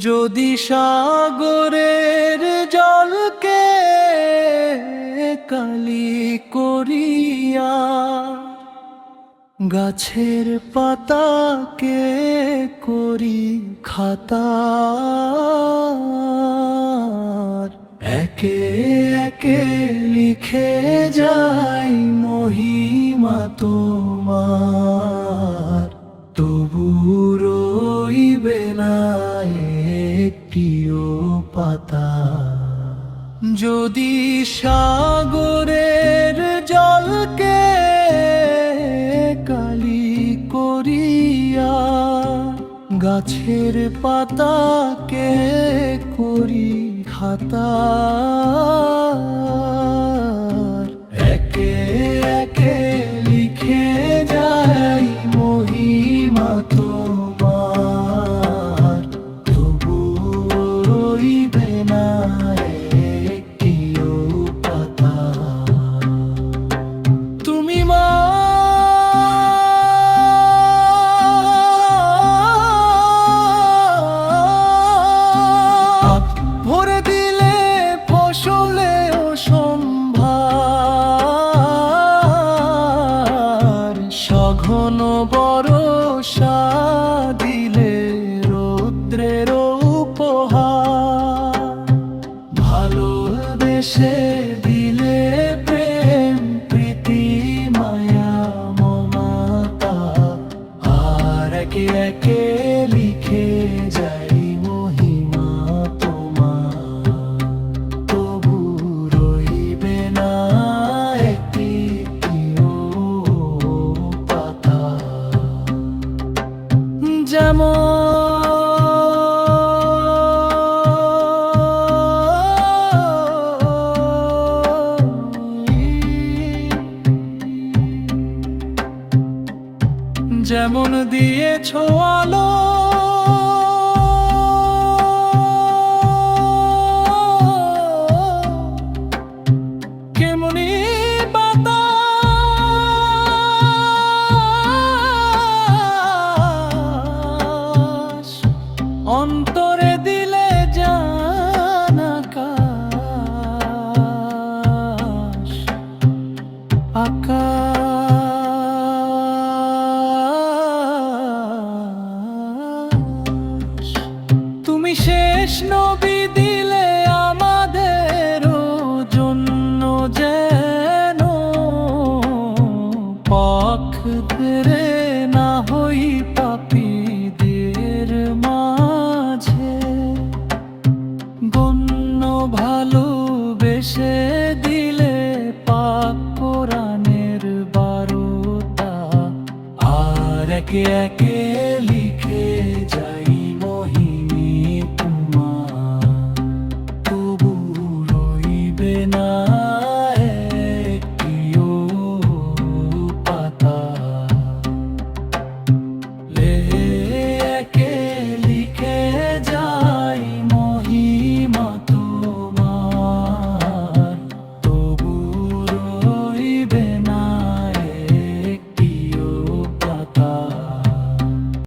যদি সাগরের জলকে কালি করিয়া গাছের পাতাকে করি খাতা, একে একে লিখে যাই মহিমা তোমার, তবু রইবে না একটিও পাতা। যদি সাগরের জলকে কালি করিয়া গাছের পাতাকে করি খাতা, একে একে লিখে যাই মহিমা তোমার, তবু রইবে না একটিও পাতা। তুমি মা ভরে দিলে ফসলে ও সম্ভার, সঘন বরষা দিলে রৌদ্রের উপহার, ভালোবেসে দিলে প্রেম প্রীতি মায়া মমতা, আর একে একে লিখে যাই মহিমা তোমার, তবু রইবে না একটিও পাতা। যেমন দিয়েছ আলো কেমনি বাতাস, অন্তরে দিলে জান আকাশ, আকাশ। তুমি শেষ নবী দিলে আমাদের জন্য যেন, পাখ ধরে না হই পাপীদের মাঝে, গণ্য ভালোবেসে দিলে পাক কোরআনের বারতা, আর একে একে